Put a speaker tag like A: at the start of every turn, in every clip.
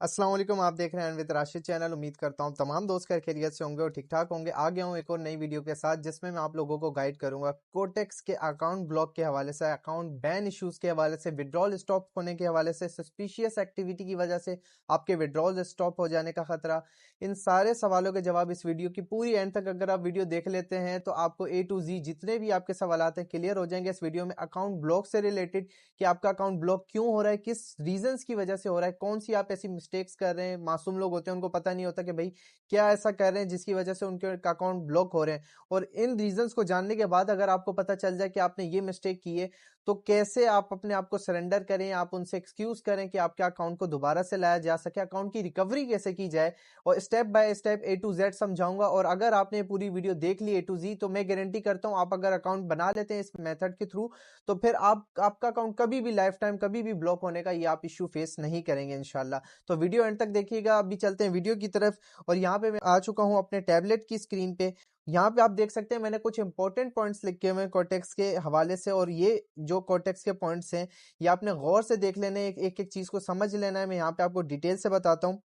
A: अस्सलाम वालेकुम, आप देख रहे हैं विद राशिद चैनल। उम्मीद करता हूँ तमाम दोस्त खैर खैरियत से होंगे और ठीक ठाक होंगे। आ गया हूँ एक और नई वीडियो के साथ जिसमें मैं आप लोगों को गाइड करूंगा कोटेक्स के अकाउंट ब्लॉक के हवाले से, अकाउंट बैन इश्यूज के हवाले से, विड्रॉल स्टॉप होने के हवाले से, सस्पिशियस एक्टिविटी की वजह से आपके विड्रॉल स्टॉप हो जाने का खतरा। इन सारे सवालों के जवाब इस वीडियो की पूरी एंड तक अगर आप वीडियो देख लेते हैं तो आपको A to Z जितने भी आपके सवाल हैं क्लियर हो जाएंगे इस वीडियो में। अकाउंट ब्लॉक से रिलेटेड कि आपका अकाउंट ब्लॉक क्यों हो रहा है, किस रीजंस की वजह से हो रहा है, कौन सी आप ऐसी मिस्टेक्स कर रहे हैं। मासूम लोग होते हैं, उनको पता नहीं होता कि भाई क्या ऐसा कर रहे हैं जिसकी वजह से उनके अकाउंट ब्लॉक हो रहे हैं। और इन रीजंस को जानने के बाद अगर आपको पता चल जाए कि आपने ये मिस्टेक की है तो कैसे आप अपने आप को सरेंडर करें, आप उनसे एक्सक्यूज करें कि आपके अकाउंट को दोबारा से लाया जा सके, अकाउंट की रिकवरी कैसे की जाए, और step by step A to Z समझाऊंगा। और अगर आपने पूरी वीडियो देख ली A to Z तो मैं गारंटी करता हूं आप अगर अकाउंट बना लेते हैं इस मेथड के थ्रू तो फिर आपका अकाउंट कभी भी लाइफ टाइम कभी भी ब्लॉक होने का ये आप इश्यू फेस नहीं करेंगे इंशाल्लाह। तो वीडियो एंड तक देखिएगा। अभी चलते हैं वीडियो की तरफ। और यहाँ पे मैं आ चुका हूँ अपने टैबलेट की स्क्रीन पे। यहाँ पे आप देख सकते हैं मैंने कुछ इंपॉर्टेंट पॉइंट्स लिखे हुए हैं कोटेक्स के हवाले से, और ये जो कोटेक्स के पॉइंट्स हैं ये आपने गौर से देख लेने, एक एक चीज को समझ लेना है। मैं यहाँ पे आपको डिटेल से बताता हूँ।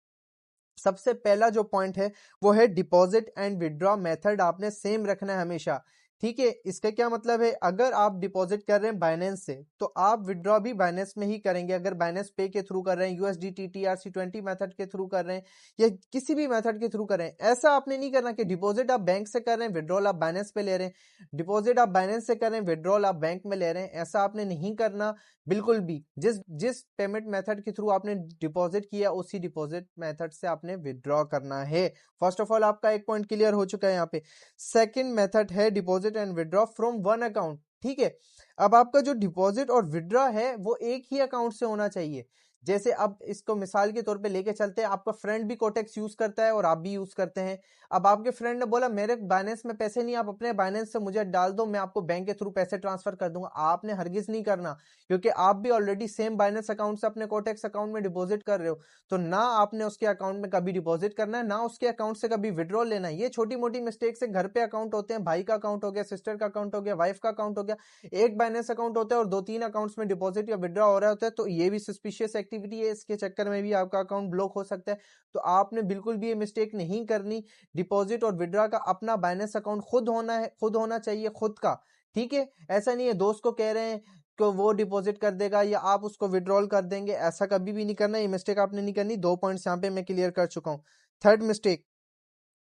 A: सबसे पहला जो पॉइंट है वो है डिपॉजिट एंड विड्रॉ मेथड आपने सेम रखना है हमेशा। ठीक है, इसका क्या मतलब है, अगर आप डिपॉजिट कर रहे हैं बाइनेंस से तो आप विड्रॉ भी बाइनेंस में ही करेंगे। अगर बाइनेंस पे के थ्रू कर रहे हैं, USDT TRC20 मेथड के थ्रू कर रहे हैं या किसी भी मेथड के थ्रू कर रहे हैं, ऐसा आपने नहीं करना कि डिपॉजिट आप बैंक से कर रहे हैं, विड्रॉल आप बाइनेंस पे ले रहे हैं, डिपॉजिट आप बाइनेंस से कर रहे हैं, विड्रॉल आप बैंक में ले रहे हैं। ऐसा आपने नहीं करना बिल्कुल भी। जिस जिस पेमेंट मेथड के थ्रू आपने डिपॉजिट किया उसी डिपॉजिट मेथड से आपने विड्रॉ करना है। फर्स्ट ऑफ ऑल आपका एक पॉइंट क्लियर हो चुका है यहाँ पे। सेकंड मेथड है deposit and withdraw from one account. ठीक है, अब आपका जो डिपॉजिट और विड्रॉ है वो एक ही अकाउंट से होना चाहिए। जैसे अब इसको मिसाल के तौर पे लेके चलते हैं, आपका फ्रेंड भी कोटेक्स यूज करता है और आप भी यूज करते हैं। अब आपके फ्रेंड ने बोला मेरे बाइनेंस में पैसे नहीं, आप अपने बाइनेंस से मुझे डाल दो, मैं आपको बैंक के थ्रू पैसे ट्रांसफर कर दूंगा। आपने हरगिज नहीं करना, क्योंकि आप भी ऑलरेडी सेम बाइनेंस अकाउंट से अपने कोटेक्स अकाउंट में डिपॉजिट कर रहे हो। तो ना आपने उसके अकाउंट में कभी डिपॉजिट करना है, ना उसके अकाउंट से कभी विड्रॉ लेना है। ये छोटी मोटी मिस्टेक से घर पे अकाउंट होते हैं, भाई का अकाउंट हो गया, सिस्टर का अकाउंट हो गया, वाइफ का अकाउंट हो गया, एक बाइनेंस अकाउंट होता है और 2-3 अकाउंट्स में डिपॉजिट या विड्रॉ हो रहा होता है, तो ये भी सस्पिशियस एक्टिविटी है। इसके चक्कर में भी आपका अकाउंट ब्लॉक हो सकता है। तो आपने बिल्कुल भी ये मिस्टेक नहीं करनी। डिपॉजिट और विड्रॉ का अपना बाइनेंस अकाउंट खुद होना है, खुद होना चाहिए, खुद का। ठीक है, ऐसा नहीं है दोस्त को कह रहे हैं कि वो डिपॉजिट कर देगा या आप उसको विड्रॉल कर देंगे, ऐसा कभी भी नहीं करना। ये मिस्टेक आपने नहीं करनी। 2 पॉइंट्स यहाँ पे मैं क्लियर कर चुका हूँ। Third mistake,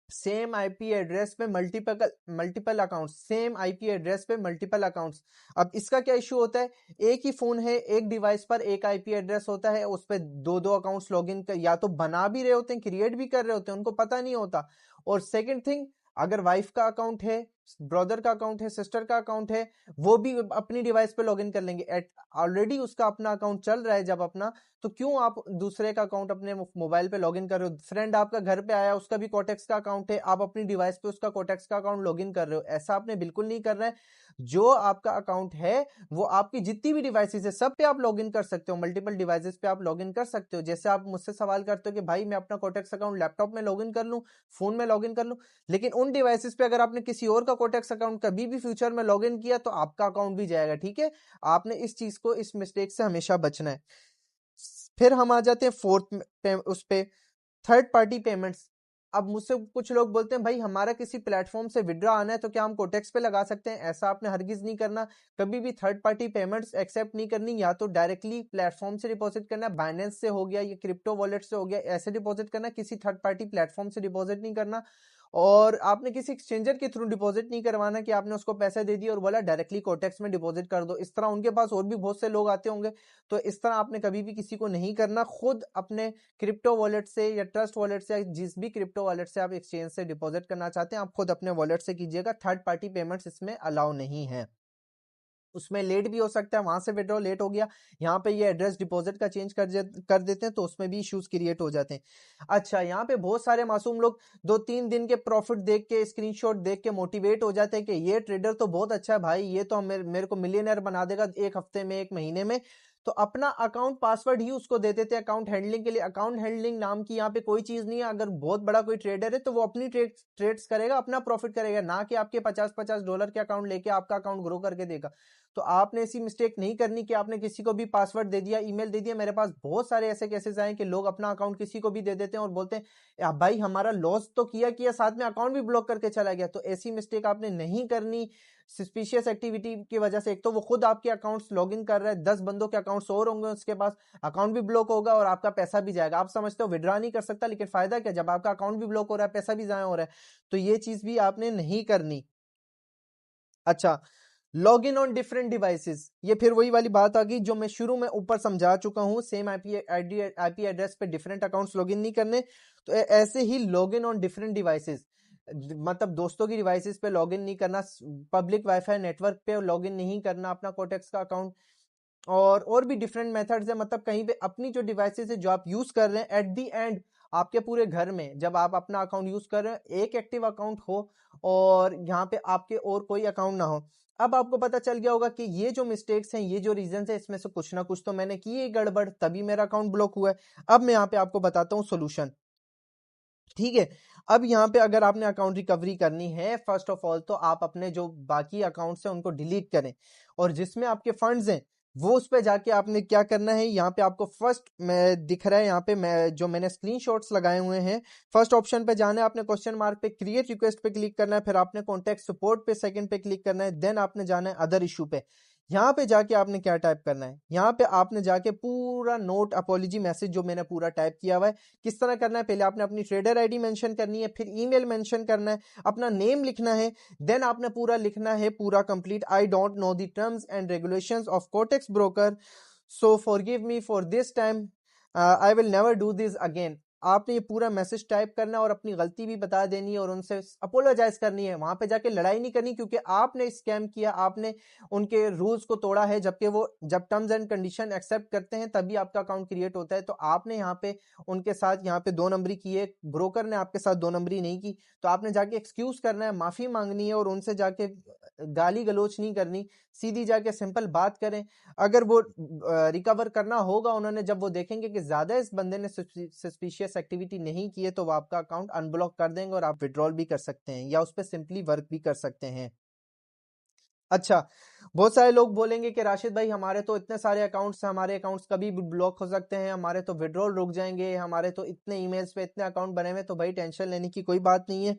A: same IP address पे multiple multiple accounts, same IP address पे मल्टीपल अकाउंट्स। अब इसका क्या इशू होता है, एक ही फोन है, एक डिवाइस पर एक आईपी एड्रेस होता है, उस पे दो दो अकाउंट्स लॉगिन कर या तो बना भी रहे होते हैं, क्रिएट भी कर रहे होते हैं, उनको पता नहीं होता। और सेकंड थिंग, अगर वाइफ का अकाउंट है, ब्रदर का अकाउंट है, सिस्टर का अकाउंट है, वो भी अपनी डिवाइस पे लॉगिन कर लेंगे। ऑलरेडी उसका अपना अकाउंट चल रहा है जब अपना, तो क्यों आप दूसरे का अकाउंट अपने मोबाइल पे लॉगिन कर रहे हो। फ्रेंड आपका घर पे आया, उसका भी कोटेक्स का अकाउंट है, आप अपनी डिवाइस पे उसका कोटेक्स का अकाउंट लॉगिन कर रहे हो, ऐसा आपने बिल्कुल नहीं करना है। जो आपका अकाउंट है वो आपकी जितनी भी डिवाइसेस है सब पे आप लॉगिन कर सकते हो, मल्टीपल डिवाइसेस पे आप लॉगिन कर सकते हो। जैसे आप मुझसे सवाल करते हो कि भाई मैं अपना कोटेक्स अकाउंट लैपटॉप में लॉगिन कर लूं, फोन में लॉगिन कर लूं, लेकिन उन डिवाइसेस पे अगर आपने किसी और का कोटेक्स अकाउंट कभी भी फ्यूचर में लॉगिन किया तो आपका अकाउंट भी जाएगा। ठीक है, आपने इस चीज को, इस मिस्टेक से हमेशा बचना है। फिर हम आ जाते हैं उस पे, थर्ड पार्टी पेमेंट्स। अब मुझसे कुछ लोग बोलते हैं भाई हमारा किसी प्लेटफॉर्म से विड्रॉ आना है तो क्या हम कोटेक्स पे लगा सकते हैं। ऐसा आपने हरगिज नहीं करना। कभी भी थर्ड पार्टी पेमेंट्स एक्सेप्ट नहीं करनी। या तो डायरेक्टली प्लेटफॉर्म से डिपॉजिट करना, बाइनेंस से हो गया, या क्रिप्टो वॉलेट से हो गया, ऐसे डिपॉजिट करना। किसी थर्ड पार्टी प्लेटफॉर्म से डिपॉजिट नहीं करना। और आपने किसी एक्सचेंजर के थ्रू डिपॉजिट नहीं करवाना कि आपने उसको पैसे दे दिए और बोला डायरेक्टली कोटेक्स में डिपॉजिट कर दो। इस तरह उनके पास और भी बहुत से लोग आते होंगे, तो इस तरह आपने कभी भी किसी को नहीं करना। खुद अपने क्रिप्टो वॉलेट से या ट्रस्ट वॉलेट से, जिस भी क्रिप्टो वॉलेट से आप एक्सचेंज से डिपॉजिट करना चाहते हैं, आप खुद अपने वॉलेट से कीजिएगा। थर्ड पार्टी पेमेंट्स इसमें अलाउ नहीं है। उसमें लेट भी हो सकता है, वहां से विड्रॉ लेट हो गया, यहाँ पे ये एड्रेस डिपॉजिट का चेंज कर देते हैं तो उसमें भी इश्यूज क्रिएट हो जाते हैं। अच्छा, यहाँ पे बहुत सारे मासूम लोग 2-3 दिन के प्रॉफिट देख के, स्क्रीनशॉट देख के मोटिवेट हो जाते हैं कि ये ट्रेडर तो बहुत अच्छा है भाई, ये तो मेरे को मिलियनर बना देगा 1 हफ्ते में, 1 महीने में। तो अपना अकाउंट पासवर्ड ही उसको दे देते हैं अकाउंट हैंडलिंग के लिए। अकाउंट हैंडलिंग नाम की यहाँ पे कोई चीज नहीं है। अगर बहुत बड़ा कोई ट्रेडर है तो वो अपनी ट्रेड्स करेगा, अपना प्रॉफिट करेगा, ना कि आपके $50-50 के अकाउंट लेके आपका अकाउंट ग्रो करके देगा। तो आपने ऐसी मिस्टेक नहीं करनी कि आपने किसी को भी पासवर्ड दे दिया, ईमेल दे दिया। मेरे पास बहुत सारे ऐसे केसेस आए कि लोग अपना अकाउंट किसी को भी दे देते हैं और बोलते हैं भाई हमारा लॉस तो किया साथ में अकाउंट भी ब्लॉक करके चला गया। तो ऐसी मिस्टेक आपने नहीं करनी। सस्पिशियस एक्टिविटी की वजह से एक तो वो खुद आपके अकाउंट्स लॉगिन कर रहा है, 10 बंदों के अकाउंट्स और होंगे उसके पास, अकाउंट भी ब्लॉक होगा और आपका पैसा भी जाएगा। आप समझते हो विड्रॉ नहीं कर सकता, लेकिन फायदा क्या जब आपका अकाउंट भी ब्लॉक हो रहा है, पैसा भी जाया हो रहा है। तो ये चीज भी आपने नहीं करनी। अच्छा, log in on different devices, ये फिर वही वाली बात आ गई जो मैं शुरू में ऊपर समझा चुका हूं। सेम आईपी एड्रेस पे डिफरेंट अकाउंट्स लॉगिन नहीं करने। तो ऐसे ही log in on different devices, मतलब दोस्तों की डिवाइसेस पे लॉगिन नहीं करना, पब्लिक वाईफाई नेटवर्क पे लॉगिन नहीं करना अपना कोटेक्स का अकाउंट। और भी डिफरेंट मेथड्स है, मतलब कहीं पे अपनी जो डिवाइसेस है जो आप यूज कर रहे हैं, एट दी एंड आपके पूरे घर में जब आप अपना अकाउंट यूज कर रहे हैं एक एक्टिव अकाउंट हो और यहाँ पे आपके और कोई अकाउंट ना हो। अब आपको पता चल गया होगा कि ये जो मिस्टेक्स हैं, ये जो रीजन है, इसमें से कुछ ना कुछ तो मैंने की है गड़बड़, तभी मेरा अकाउंट ब्लॉक हुआ है। अब मैं यहाँ पे आपको बताता हूँ सोल्यूशन। ठीक है, अब यहाँ पे अगर आपने अकाउंट रिकवरी करनी है, फर्स्ट ऑफ ऑल तो आप अपने जो बाकी अकाउंट्स हैं उनको डिलीट करें और जिसमें आपके फंड्स हैं वो उस पे जाके आपने क्या करना है। यहाँ पे आपको फर्स्ट में दिख रहा है, यहाँ पे मैंने स्क्रीनशॉट्स लगाए हुए हैं। फर्स्ट ऑप्शन पे जाना है, आपने क्वेश्चन मार्क पे क्रिएट रिक्वेस्ट पे क्लिक करना है, फिर आपने कॉन्टेक्ट सपोर्ट पे सेकंड पे क्लिक करना है, देन आपने जाना है अदर इशू पे। यहाँ पे जाके आपने क्या टाइप करना है, यहाँ पे आपने जाके पूरा नोट अपॉलॉजी मैसेज जो मैंने पूरा टाइप किया हुआ है किस तरह करना है। पहले आपने अपनी ट्रेडर आईडी मेंशन करनी है, फिर ईमेल मेंशन करना है, अपना नेम लिखना है, देन आपने पूरा लिखना है पूरा complete. I don't know the terms and regulations of Kotak's broker, so forgive me for this time, I will never do this again. आपने ये पूरा मैसेज टाइप करना है और अपनी गलती भी बता देनी है और उनसे अपोलोजाइज करनी है। वहां पे जाके लड़ाई नहीं करनी, क्योंकि आपने स्कैम किया, आपने उनके रूल्स को तोड़ा है, जबकि वो जब टर्म्स एंड कंडीशन एक्सेप्ट करते हैं तभी आपका अकाउंट क्रिएट होता है। तो आपने यहाँ पे उनके साथ यहाँ पे 2 नंबरी की है, ब्रोकर ने आपके साथ 2 नंबरी नहीं की। तो आपने जाके एक्सक्यूज करना है, माफी मांगनी है और उनसे जाके गाली गलोच नहीं करनी, सीधी जाके सिंपल बात करें। अगर वो रिकवर करना होगा उन्होंने, जब वो देखेंगे कि ज्यादा इस बंदे ने सस्पिशियस एक्टिविटी नहीं की है, तो वो आपका अकाउंट अनब्लॉक कर देंगे और आप विड्रॉल भी कर सकते हैं या उस पर सिंपली वर्क भी कर सकते हैं। अच्छा, बहुत सारे लोग बोलेंगे कि राशिद भाई हमारे तो इतने सारे अकाउंट्स हैं, हमारे अकाउंट्स कभी भी ब्लॉक हो सकते हैं, हमारे तो विड्रॉल रुक जाएंगे, हमारे तो इतने ईमेल्स पे इतने अकाउंट बने हुए। तो भाई टेंशन लेने की कोई बात नहीं है।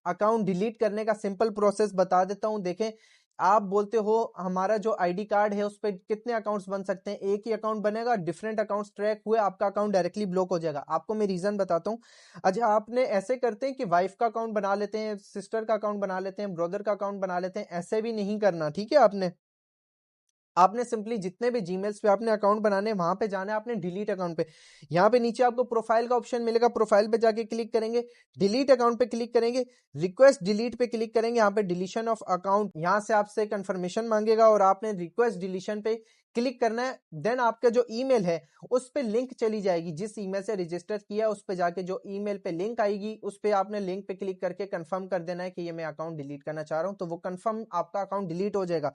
A: अकाउंट डिलीट करने का सिंपल प्रोसेस बता देता हूं। देखें, आप बोलते हो हमारा जो आईडी कार्ड है उस पर कितने अकाउंट्स बन सकते हैं, एक ही अकाउंट बनेगा, डिफरेंट अकाउंट्स ट्रैक हुए, आपका अकाउंट डायरेक्टली ब्लॉक हो जाएगा। आपको मैं रीजन बताता हूँ। अच्छा, आपने ऐसे करते हैं कि वाइफ का अकाउंट बना लेते हैं, सिस्टर का अकाउंट बना लेते हैं, ब्रदर का अकाउंट बना लेते हैं, ऐसे भी नहीं करना। ठीक है, आपने सिंपली जितने भी जीमेल्स पे आपने अकाउंट बनाने हैं वहां पे जाना है, आपने डिलीट अकाउंट पे। यहाँ पे नीचे आपको प्रोफाइल का ऑप्शन मिलेगा, प्रोफाइल पे जाके क्लिक करेंगे, डिलीट अकाउंट पे क्लिक करेंगे, रिक्वेस्ट डिलीट पे क्लिक करेंगे, यहाँ पे डिलीशन ऑफ अकाउंट, यहाँ से आपसे कंफर्मेशन मांगेगा और आपने रिक्वेस्ट डिलीशन पे क्लिक करना है। देन आपका जो ईमेल है उस पे लिंक चली जाएगी, जिस ईमेल से रजिस्टर किया उस पे जाके जो ईमेल पे लिंक आएगी उस पे आपने लिंक पे क्लिक करके कंफर्म कर देना है कि ये मैं अकाउंट डिलीट करना चाह रहा हूँ। तो वो कंफर्म आपका अकाउंट डिलीट हो जाएगा।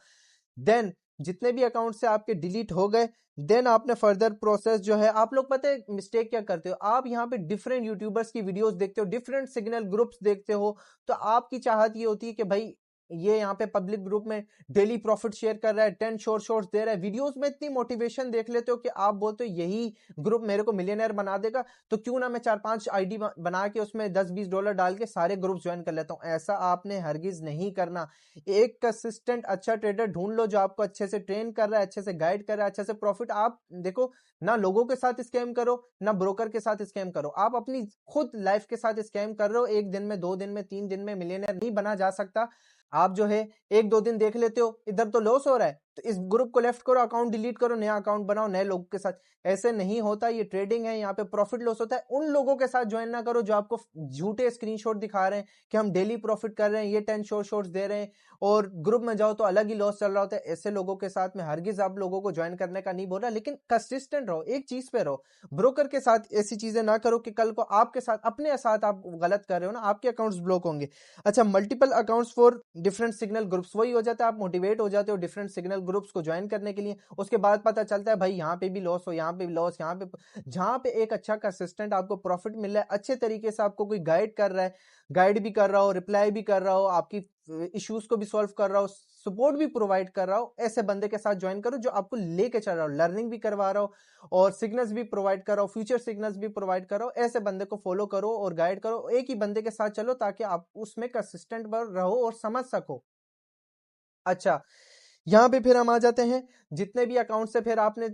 A: देन जितने भी अकाउंट से आपके डिलीट हो गए, देन आपने फर्दर प्रोसेस जो है, आप लोग पता है मिस्टेक क्या करते हो, आप यहाँ पे डिफरेंट यूट्यूबर्स की वीडियोस देखते हो, डिफरेंट सिग्नल ग्रुप्स देखते हो। तो आपकी चाहत ये होती है कि भाई ये यहाँ पे पब्लिक ग्रुप में डेली प्रॉफिट शेयर कर रहा है, 10 शॉर्ट्स दे रहा है, वीडियोस में इतनी मोटिवेशन देख लेते हो कि आप बोलते हो यही ग्रुप मेरे को मिलियनर बना देगा, तो क्यों ना मैं 4-5 आईडी बना के उसमें $10-20 डाल के सारे ग्रुप ज्वाइन कर लेता हूँ। ऐसा आपने हरगिज नहीं करना। एक कंसिस्टेंट अच्छा ट्रेडर ढूंढ लो जो आपको अच्छे से ट्रेन कर रहा है, अच्छे से गाइड कर रहा है, अच्छे से प्रॉफिट। आप देखो, ना लोगों के साथ स्कैम करो, ना ब्रोकर के साथ स्कैम करो, आप अपनी खुद लाइफ के साथ स्कैम कर रहे हो। 1 दिन में, 2 दिन में, 3 दिन में मिलियनर नहीं बना जा सकता। आप जो है 1-2 दिन देख लेते हो इधर तो लॉस हो रहा है, तो इस ग्रुप को लेफ्ट करो, अकाउंट डिलीट करो, नया अकाउंट बनाओ नए लोगों के साथ। ऐसे नहीं होता, ये ट्रेडिंग है, यहाँ पे प्रॉफिट लॉस होता है। उन लोगों के साथ ज्वाइन ना करो जो आपको झूठे स्क्रीनशॉट दिखा रहे हैं कि हम डेली प्रॉफिट कर रहे हैं, ये 10 शॉर्ट्स दे रहे हैं, और ग्रुप में जाओ तो अलग ही लॉस चल रहा होता है। ऐसे लोगों के साथ में हरगिज आप लोगों को ज्वाइन करने का नहीं बोल रहा, लेकिन कंसिस्टेंट रहो, एक चीज पे रहो। ब्रोकर के साथ ऐसी चीजें ना करो कि कल को आपके साथ, अपने साथ आप गलत कर रहे हो ना, आपके अकाउंट्स ब्लॉक होंगे। अच्छा, multiple accounts for different signal groups, वही हो जाता है, आप मोटिवेट हो जाते हो, डिफरेंट सिग्नल ग्रुप्स को ज्वाइन करने के लिए। उसके बाद पता चलता है भाई यहाँ पे भी लॉस हो, यहाँ पे भी लॉस, यहाँ पे जहाँ पे एक अच्छा कंसिस्टेंट आपको प्रॉफिट मिल रहा है, अच्छे तरीके से आपको कोई गाइड कर रहा है, गाइड भी कर रहा हो, रिप्लाई भी कर रहा हो, आपकी इश्यूज को भी सॉल्व कर रहा हो, सपोर्ट भी प्रोवाइड कर रहा हो, ऐसे बंदे के साथ ज्वाइन करो जो आपको लेके चल रहा हो, लर्निंग भी करवा रहा हो और सिग्नल्स भी प्रोवाइड कर रहा हो, फ्यूचर सिग्नल्स भी प्रोवाइड करो। ऐसे बंदे को फॉलो करो और गाइड करो, एक ही बंदे के साथ चलो ताकि आप उसमें कंसिस्टेंट रहो और समझ सको। अच्छा, यहाँ पे फिर हम आ जाते हैं, जितने भी अकाउंट से फिर आपने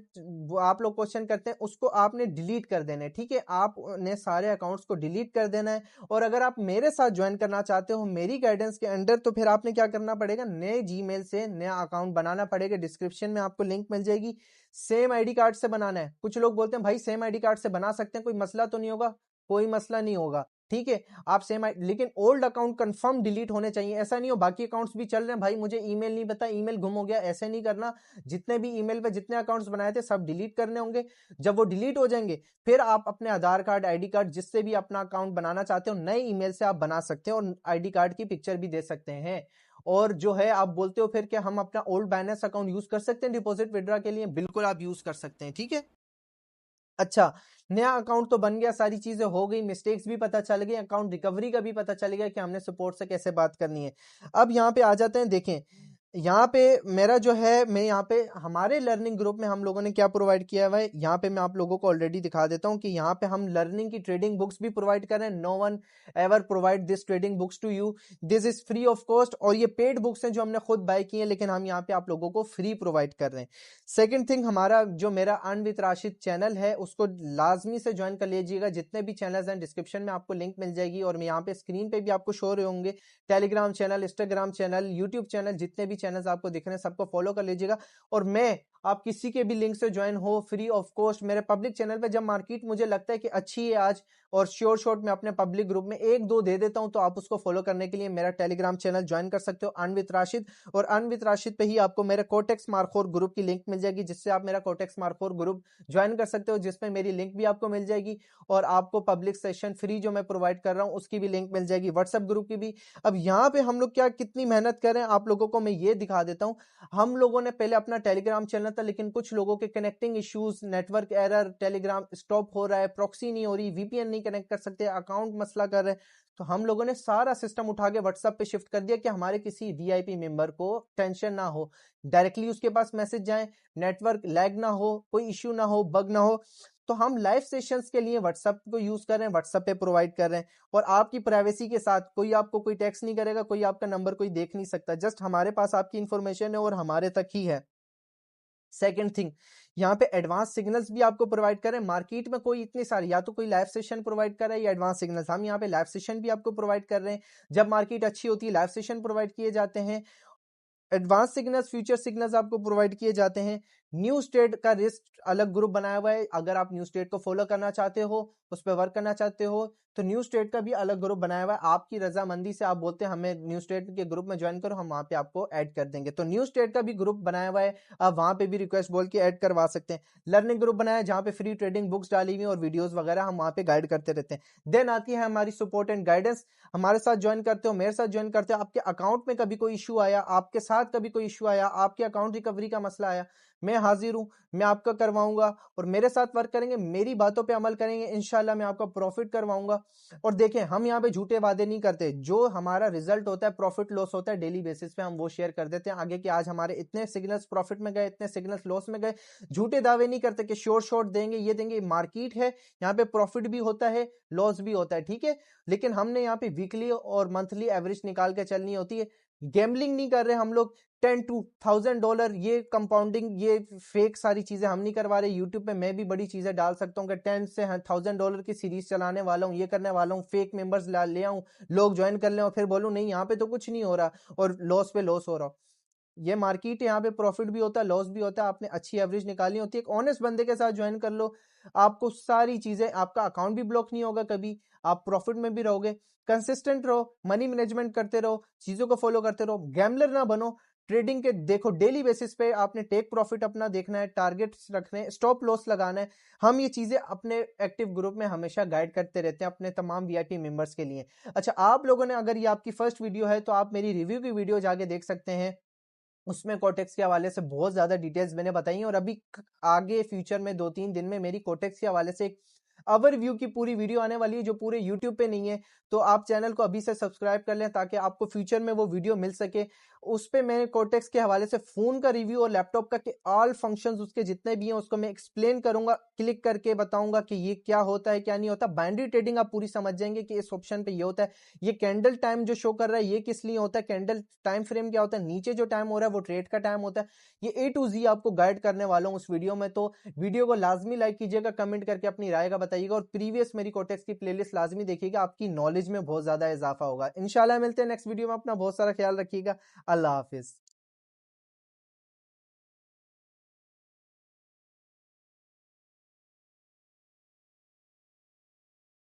A: आप लोग क्वेश्चन करते हैं उसको आपने डिलीट कर देना है, ठीक है। आपने सारे अकाउंट्स को डिलीट कर देना है और अगर आप मेरे साथ ज्वाइन करना चाहते हो मेरी गाइडेंस के अंडर, तो फिर आपने क्या करना पड़ेगा, नए जीमेल से नया अकाउंट बनाना पड़ेगा। डिस्क्रिप्शन में आपको लिंक मिल जाएगी, सेम आईडी कार्ड से बनाना है। कुछ लोग बोलते हैं भाई सेम आईडी कार्ड से बना सकते हैं, कोई मसला तो नहीं होगा? कोई मसला नहीं होगा, ठीक है। आप सेम लेकिन ओल्ड अकाउंट कंफर्म डिलीट होने चाहिए। ऐसा नहीं हो बाकी अकाउंट्स भी चल रहे हैं, भाई मुझे ईमेल नहीं पता, ईमेल गुम हो गया, ऐसे नहीं करना। जितने भी ईमेल पे जितने अकाउंट्स बनाए थे सब डिलीट करने होंगे। जब वो डिलीट हो जाएंगे फिर आप अपने आधार कार्ड, आईडी कार्ड, जिससे भी अपना अकाउंट बनाना चाहते हो, नए ईमेल से आप बना सकते हो और आईडी कार्ड की पिक्चर भी दे सकते हैं। और जो है आप बोलते हो फिर क्या हम अपना ओल्ड बाइनेंस अकाउंट यूज कर सकते हैं डिपॉजिट विड्रॉ के लिए? बिल्कुल आप यूज कर सकते हैं, ठीक है। अच्छा, नया अकाउंट तो बन गया, सारी चीजें हो गई, मिस्टेक्स भी पता चल गई, अकाउंट रिकवरी का भी पता चल गया कि हमने सपोर्ट से कैसे बात करनी है। अब यहाँ पे आ जाते हैं, देखें यहाँ पे मेरा जो है, मैं यहाँ पे हमारे लर्निंग ग्रुप में हम लोगों ने क्या प्रोवाइड किया हुआ है, यहाँ पे मैं आप लोगों को ऑलरेडी दिखा देता हूँ कि यहाँ पे हम लर्निंग की ट्रेडिंग बुक्स भी प्रोवाइड कर रहे हैं। No one ever provide this trading books to you, this is free of cost. और ये पेड बुक्स हैं जो हमने खुद बाय की हैं, लेकिन हम यहाँ पे आप लोगों को फ्री प्रोवाइड कर रहे हैं। सेकेंड थिंग, हमारा जो मेरा अर्न विद राशिद चैनल है उसको लाजमी से ज्वाइन कर लीजिएगा। जितने भी चैनल्स हैं डिस्क्रिप्शन में आपको लिंक मिल जाएगी और मैं यहाँ पे स्क्रीन पे भी आपको शो रहे होंगे। Telegram channel, Instagram channel, YouTube channel, जितने भी चैनल्स आपको दिख रहे हैं सबको फॉलो कर लीजिएगा। और मैं आप किसी के भी लिंक से ज्वाइन हो फ्री ऑफ कॉस्ट मेरे पब्लिक चैनल पे, जब मार्केट मुझे लगता है कि अच्छी है आज और श्योर शॉट में अपने पब्लिक ग्रुप में एक दो दे देता हूं, तो आप उसको फॉलो करने के लिए मेरा टेलीग्राम चैनल ज्वाइन कर सकते हो, अर्न विद राशिद। और अर्न विद राशिद पे ही आपको मेरे कोटेक्स मार्कोर ग्रुप की लिंक मिल जाएगी, जिससे आप मेरा कोटेक्स मार्कोर ग्रुप ज्वाइन कर सकते हो, जिसमें मेरी लिंक भी आपको मिल जाएगी और आपको पब्लिक सेशन फ्री जो मैं प्रोवाइड कर रहा हूँ उसकी भी लिंक मिल जाएगी, व्हाट्सएप ग्रुप की भी। अब यहाँ पे हम लोग क्या कितनी मेहनत कर रहे हैं आप लोगों को मैं ये दिखा देता हूँ। हम लोगों ने पहले अपना टेलीग्राम चैनल था, लेकिन कुछ लोगों के connecting issues, network error, Telegram stop हो रहा है, प्रॉक्सी नहीं हो रही, वीपीएन नहीं कनेक्ट कर सकते, अकाउंट मसला कर रहे हैं, तो हम लोगों ने सारा सिस्टम उठा के व्हाट्सएप पे शिफ्ट कर दिया कि हमारे किसी वीआईपी मेंबर को टेंशन ना हो, डायरेक्टली उसके पास मैसेज जाए, नेटवर्क लैग ना हो, कोई इश्यू ना हो, बग ना हो। तो हम लाइव सेशंस के लिए व्हाट्सएप को यूज कर रहे हैं, व्हाट्सएप पे प्रोवाइड कर रहे हैं और आपकी प्राइवेसी के साथ। कोई आपको कोई टेक्स्ट नहीं करेगा, कोई आपका नंबर कोई देख नहीं सकता, जस्ट हमारे पास आपकी इंफॉर्मेशन है और हमारे तक ही है। सेकेंड थिंग, यहाँ पे एडवांस सिग्नल्स भी आपको प्रोवाइड करें। मार्केट में कोई इतनी सारी, या तो कोई लाइव सेशन प्रोवाइड कर रहा है या एडवांस सिग्नल्स, हम यहाँ पे लाइव सेशन भी आपको प्रोवाइड कर रहे हैं। जब मार्केट अच्छी होती है लाइव सेशन प्रोवाइड किए जाते हैं, एडवांस सिग्नल्स, फ्यूचर सिग्नल्स आपको प्रोवाइड किए जाते हैं। न्यू स्टेट का रिस्क अलग ग्रुप बनाया हुआ है, अगर आप न्यू स्टेट को फॉलो करना चाहते हो, उस पर वर्क करना चाहते हो, तो न्यू स्टेट का भी अलग ग्रुप बनाया हुआ है। आपकी रजामंदी से आप बोलते हैं हमें न्यू स्टेट के ग्रुप में ज्वाइन करो, हम वहां पे आपको ऐड कर देंगे, तो न्यू स्टेट का भी ग्रुप बनाया हुआ है, आप वहां पे भी रिक्वेस्ट बोल के ऐड करवा सकते हैं। लर्निंग ग्रुप बनाया है जहाँ पे फ्री ट्रेडिंग बुक्स डाली हुई और वीडियोस वगैरह हम वहां पे गाइड करते रहते हैं। देन आती है हमारी सपोर्ट एंड गाइडेंस। हमारे साथ ज्वाइन करते हो, मेरे साथ ज्वाइन करते हो, आपके अकाउंट में कभी कोई इशू आया, आपके साथ कभी कोई इशू आया, आपके अकाउंट रिकवरी का मसला आया, मैं हाजिर हूं, मैं आपका करवाऊंगा और मेरे साथ वर्क करेंगे, मेरी बातों पे अमल करेंगे, इंशाल्लाह मैं आपका प्रॉफिट करवाऊंगा। और देखें हम यहाँ पे झूठे वादे नहीं करते, जो हमारा रिजल्ट होता है, प्रॉफिट लॉस होता है डेली बेसिस पे, हम वो शेयर कर देते हैं आगे कि आज हमारे इतने सिग्नल्स प्रॉफिट में गए, इतने सिग्नल्स लॉस में गए। झूठे दावे नहीं करते कि श्योर शॉट देंगे, ये देंगे। मार्केट है, यहाँ पे प्रॉफिट भी होता है, लॉस भी होता है, ठीक है। लेकिन हमने यहाँ पे वीकली और मंथली एवरेज निकाल के चलनी होती है। गैम्बलिंग नहीं कर रहे हम लोग, $10,000 ये कंपाउंडिंग, ये फेक सारी चीजें हम नहीं करवा रहे। यूट्यूब पे मैं भी बड़ी चीजें डाल सकता हूँ कि $10,000 की सीरीज चलाने वाला हूँ, ये करने वाला हूँ, फेक मेंबर्स ले आऊं, लोग ज्वाइन कर लें और फिर बोलूं नहीं यहाँ पे तो कुछ नहीं हो रहा और लॉस पे लॉस हो रहा। ये मार्केट है, यहाँ पे प्रॉफिट भी होता है, लॉस भी होता है, आपने अच्छी एवरेज निकालनी होती है। एक ऑनेस्ट बंदे के साथ ज्वाइन कर लो, आपको सारी चीजें, आपका अकाउंट भी ब्लॉक नहीं होगा कभी, आप प्रॉफिट में भी रहोगे। कंसिस्टेंट रहो, मनी मैनेजमेंट करते रहो, चीजों को फॉलो करते रहो, गैम्बलर ना बनो। ट्रेडिंग के देखो डेली बेसिस पे आपने टेक प्रॉफिट अपना देखना है, टारगेट्स रखने हैं, स्टॉप लॉस लगाना है। हम ये चीजें अपने एक्टिव ग्रुप में हमेशा गाइड करते रहते हैं अपने तमाम वीआईपी मेंबर्स के लिए। अच्छा, आप लोगों ने, अगर ये आपकी फर्स्ट वीडियो है तो आप मेरी रिव्यू की वीडियो जाके देख सकते हैं। उसमें कोटेक्स के हवाले से बहुत ज़्यादा डिटेल्स मैंने बताई हैं और अभी आगे फ्यूचर में 2-3 दिन में मेरी कोटेक्स के हवाले से एक ओवरव्यू की पूरी वीडियो आने वाली है जो पूरे यूट्यूब पे नहीं है। तो आप चैनल को अभी से सब्सक्राइब कर लें ताकि आपको फ्यूचर में वो वीडियो मिल सके। उस पे मैंने कोटेक्स के हवाले से फ़ोन का रिव्यू और लैपटॉप का कि ऑल फंक्शंस उसके जितने भी हैं उसको मैं एक्सप्लेन करूँगा, क्लिक करके बताऊँगा कि ये क्या होता है, क्या नहीं होता। बाइनरी ट्रेडिंग आप पूरी समझ जाएँगे कि इस ऑप्शन पे ये होता है। ये कैंडल टाइम जो शो कर रहा है ये किस लिए होता है, कैंडल टाइम फ्रेम क्या होता है, नीचे जो टाइम हो रहा है वो ट्रेड का टाइम होता है। ये ए टू ज़ी आपको गाइड करने वाला हूँ उस वीडियो में, तो वीडियो को लाज़मी लाइक कीजिएगा, कमेंट करके अपनी राय का बताइएगा और प्रीवियस मेरी कोटेक्स की प्लेलिस्ट लाज़मी देखिएगा, आपकी नॉलेज में बहुत ज़्यादा इज़ाफ़ा होगा। इंशाल्लाह मिलते हैं नेक्स्ट वीडियो में, अपना बहुत सारा ख्याल रखिएगा। अल्लाह हाफ़िज़।